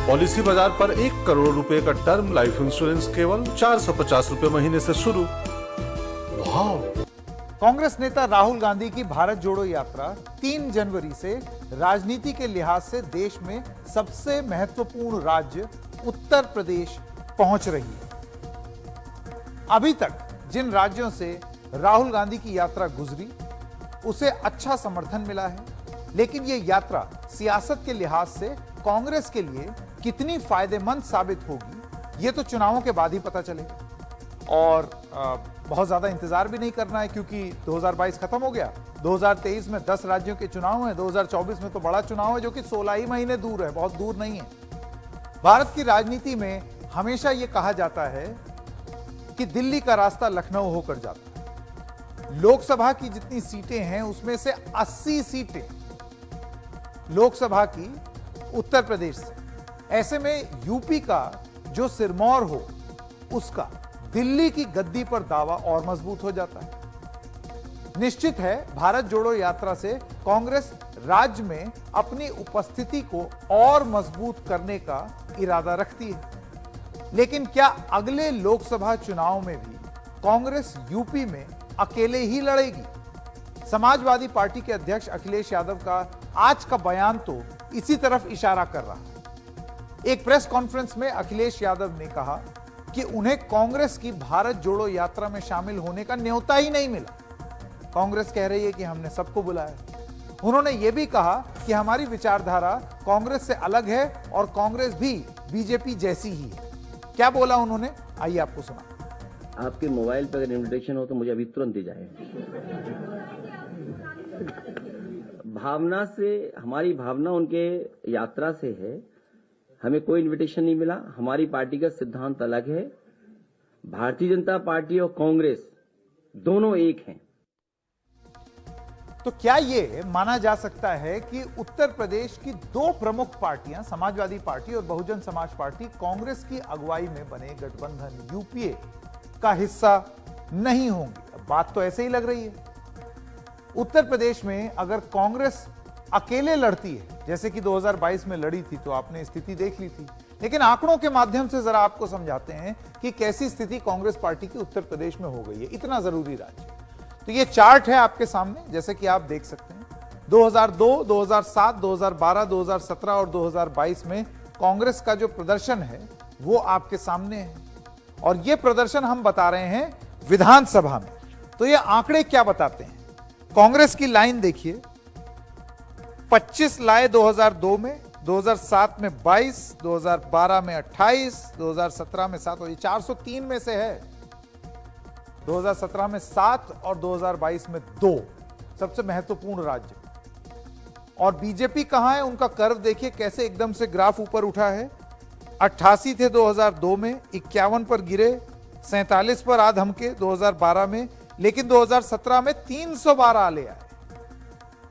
Policy बाजार पर 1 करोड़ रुपए का टर्म लाइफ इंश्योरेंस केवल 450 रुपए महीने से शुरू। वाह! कांग्रेस नेता राहुल गांधी की भारत जोड़ो यात्रा 3 जनवरी से राजनीति के लिहाज से देश में सबसे महत्वपूर्ण राज्य उत्तर प्रदेश पहुंच रही है। अभी तक जिन राज्यों से राहुल गांधी की यात्रा गुजरी उसे अच्छा समर्थन मिला है, लेकिन यह यात्रा सियासत के लिहाज से कांग्रेस के लिए कितनी फायदेमंद साबित होगी यह तो चुनावों के बाद ही पता चलेगा। और बहुत ज्यादा इंतजार भी नहीं करना है, क्योंकि 2022 खत्म हो गया। 2023 में 10 राज्यों के चुनाव हैं, 2024 में तो बड़ा चुनाव है जो कि 16 ही महीने दूर है, बहुत दूर नहीं है। भारत की राजनीति में हमेशा यह कहा जाता है कि दिल्ली का रास्ता लखनऊ होकर जाता है। लोकसभा की जितनी सीटें हैं उसमें से 80 सीटें लोकसभा की उत्तर प्रदेश से। ऐसे में यूपी का जो सिरमौर हो उसका दिल्ली की गद्दी पर दावा और मजबूत हो जाता है। निश्चित है भारत जोड़ो यात्रा से कांग्रेस राज्य में अपनी उपस्थिति को और मजबूत करने का इरादा रखती है, लेकिन क्या अगले लोकसभा चुनाव में भी कांग्रेस यूपी में अकेले ही लड़ेगी? समाजवादी पार्टी के अध्यक्ष अखिलेश यादव का आज का बयान तो इसी तरफ इशारा कर रहा है। एक प्रेस कॉन्फ्रेंस में अखिलेश यादव ने कहा कि उन्हें कांग्रेस की भारत जोड़ो यात्रा में शामिल होने का न्योता ही नहीं मिला। कांग्रेस कह रही है कि हमने सबको बुलाया। उन्होंने यह भी कहा कि हमारी विचारधारा कांग्रेस से अलग है और कांग्रेस भी बीजेपी जैसी ही है। क्या बोला उन्होंने, आइए आपको सुना। आपके मोबाइल पर अगर इन्विटेशन हो तो मुझे अभी तुरंत दी जाए। भावना से, हमारी भावना उनके यात्रा से है। हमें कोई इनविटेशन नहीं मिला। हमारी पार्टी का सिद्धांत अलग है। भारतीय जनता पार्टी और कांग्रेस दोनों एक हैं। तो क्या यह माना जा सकता है कि उत्तर प्रदेश की 2 प्रमुख पार्टियां, समाजवादी पार्टी और बहुजन समाज पार्टी, कांग्रेस की अगुवाई में बने गठबंधन यूपीए का हिस्सा नहीं होंगी? बात तो ऐसे ही लग रही है। उत्तर प्रदेश में अगर कांग्रेस अकेले लड़ती है, जैसे कि 2022 में लड़ी थी, तो आपने स्थिति देख ली थी। लेकिन आंकड़ों के माध्यम से जरा आपको समझाते हैं कि कैसी स्थिति कांग्रेस पार्टी की उत्तर प्रदेश में हो गई है, इतना जरूरी राज्य। तो ये चार्ट है आपके सामने, जैसे कि आप देख सकते हैं 2002, 2007, 2012, 2017 और 2022 में कांग्रेस का जो प्रदर्शन है वो आपके सामने है। और ये प्रदर्शन हम बता रहे हैं विधानसभा में। तो ये आंकड़े क्या बताते हैं? कांग्रेस की लाइन देखिए, 25 लाए 2002 में, 2007 में 22, 2012 में 28, 2017 में 7, और ये 403 में से है। 2017 में 7 और 2022 में 2 सबसे महत्वपूर्ण राज्य। और बीजेपी कहां है, उनका कर्व देखिए कैसे एकदम से ग्राफ ऊपर उठा है। 88 थे 2002 में, 51 पर गिरे, 47 पर आ धमके 2012 में, लेकिन 2017 में 312 ले आए।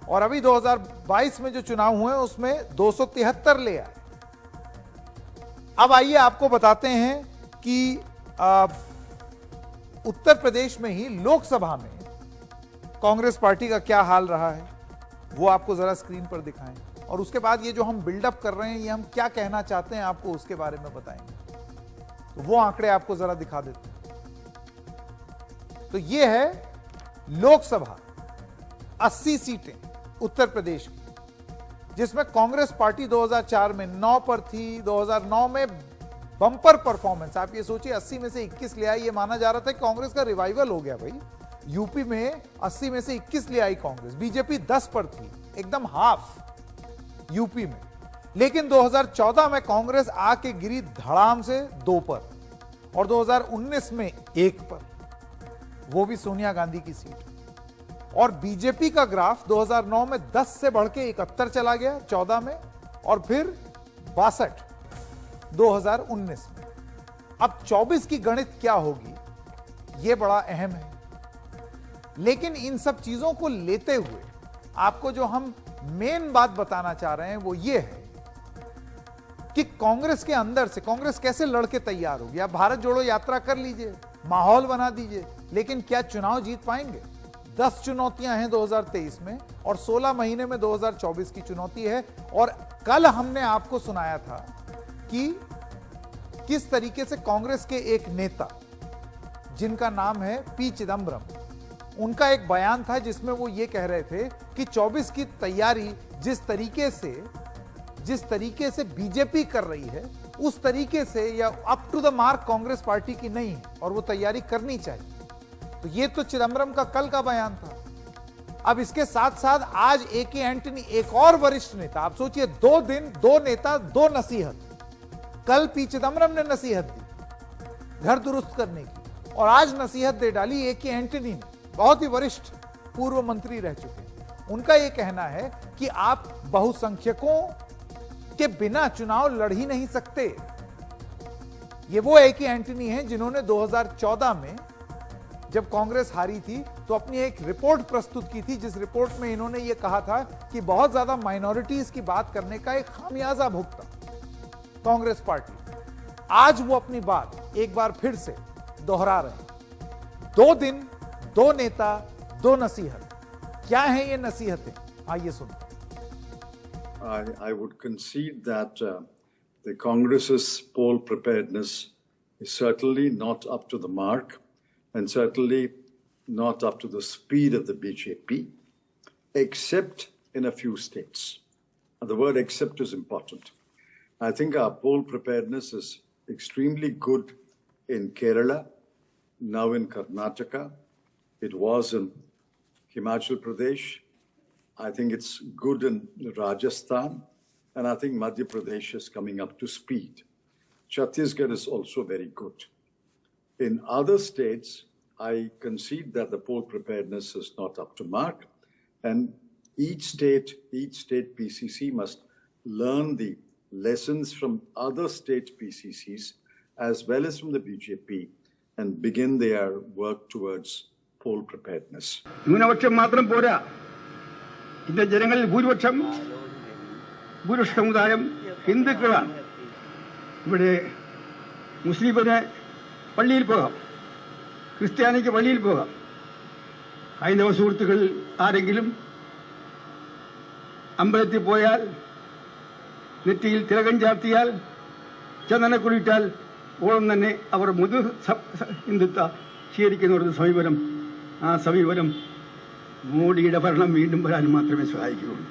और अभी 2022 में जो चुनाव हुए उसमें 273 ले आए। अब आइए आपको बताते हैं कि उत्तर प्रदेश में ही लोकसभा में कांग्रेस पार्टी का क्या हाल रहा है, वो आपको जरा स्क्रीन पर दिखाएं। और उसके बाद ये जो हम बिल्डअप कर रहे हैं, ये हम क्या कहना चाहते हैं आपको उसके बारे में बताएंगे। तो वो आंकड़े आपको जरा दिखा देते हैं। तो ये है लोकसभा 80 सीटें उत्तर प्रदेश की, जिसमें कांग्रेस पार्टी 2004 में 9 पर थी। 2009 में बम्पर परफॉर्मेंस, आप ये सोचिए 80 में से 21 ले आई। ये माना जा रहा था कि कांग्रेस का रिवाइवल हो गया भाई, यूपी में 80 में से 21 ले आई कांग्रेस। बीजेपी 10 पर थी, एकदम हाफ यूपी में। लेकिन 2014 में कांग्रेस आके गिरी धड़ाम से 2 पर, और 2019 में 1 पर, वो भी सोनिया गांधी की सीट। और बीजेपी का ग्राफ 2009 में 10 से बढ़ के 71 चला गया 14 में, और फिर 62 2019 में। अब 24 की गणित क्या होगी, यह बड़ा अहम है। लेकिन इन सब चीजों को लेते हुए आपको जो हम मेन बात बताना चाह रहे हैं वो ये है कि कांग्रेस के अंदर से कांग्रेस कैसे लड़के तैयार होगी। आप भारत जोड़ो यात्रा कर लीजिए, माहौल बना दीजिए, लेकिन क्या चुनाव जीत पाएंगे? 10 चुनौतियां हैं 2023 में, और 16 महीने में 2024 की चुनौती है। और कल हमने आपको सुनाया था कि किस तरीके से कांग्रेस के एक नेता जिनका नाम है पी चिदम्बरम, उनका एक बयान था जिसमें वो ये कह रहे थे कि 24 की तैयारी जिस तरीके से बीजेपी कर रही है उस तरीके से या up to the mark Congress party की नहीं है और वो तैयारी करनी चाहिए। तो ये तो चिदम्बरम का कल का बयान था। अब इसके साथ साथ आज ए.के. एंटनी, एक और वरिष्ठ नेता, आप सोचिए 2 दिन 2 नेता 2 नसीहत। कल पी चिदम्बरम ने नसीहत दी घर दुरुस्त करने की और आज नसीहत दे डाली ए.के. एंटनी ने, बहुत ही वरिष्ठ पूर्व मंत्री रह चुके हैं। उनका यह कहना है कि आप बहुसंख्यकों के बिना चुनाव लड़ ही नहीं सकते। ये वो ए.के. एंटनी हैं जिन्होंने 2014 में जब कांग्रेस हारी थी तो अपनी एक रिपोर्ट प्रस्तुत की थी, जिस रिपोर्ट में इन्होंने ये कहा था कि बहुत ज्यादा माइनॉरिटीज की बात करने का एक खामियाजा भुगता कांग्रेस पार्टी। आज वो अपनी बात एक बार फिर से दोहरा रहे हैं। 2 दिन 2 नेता 2 नसीहत। क्या है ये नसीहतें, आइए सुनते। I would concede that the Congress's poll preparedness is certainly not up to the mark and certainly not up to the speed of the BJP, except in a few states. And the word except is important. I think our poll preparedness is extremely good in Kerala, now in Karnataka. It was in Himachal Pradesh. I think it's good in Rajasthan, and I think Madhya Pradesh is coming up to speed. Chhattisgarh is also very good. In other states, I concede that the poll preparedness is not up to mark, and each state PCC must learn the lessons from other state PCCs as well as from the BJP and begin their work towards poll preparedness. India ജനങ്ങളിൽ ഭൂരിപക്ഷ സമുദായം ഹിന്ദുക്കളാണ്. ഇവിടെ മുസ്ലിമിന് പള്ളിയിൽ പോകാം, ക്രിസ്ത്യാനിക്ക് പള്ളിയിൽ പോകാം. ഹൈന്ദവ സുഹൃത്തുക്കൾ ആരെങ്കിലും അമ്പലത്തിൽ പോയാൽ, നെറ്റിയിൽ തിലകം ചാർത്തിയാൽ, ചന്ദനക്കുളിയിട്ടാൽ ഓളം തന്നെ അവർ മുതു ഹിന്ദുത്വ സ്വീകരിക്കുന്ന സമീപനം, ആ സമീപനം മോഡിയുടെ ഭരണം വീണ്ടും വരാൻ മാത്രമേ സഹായിക്കുകയുള്ളൂ.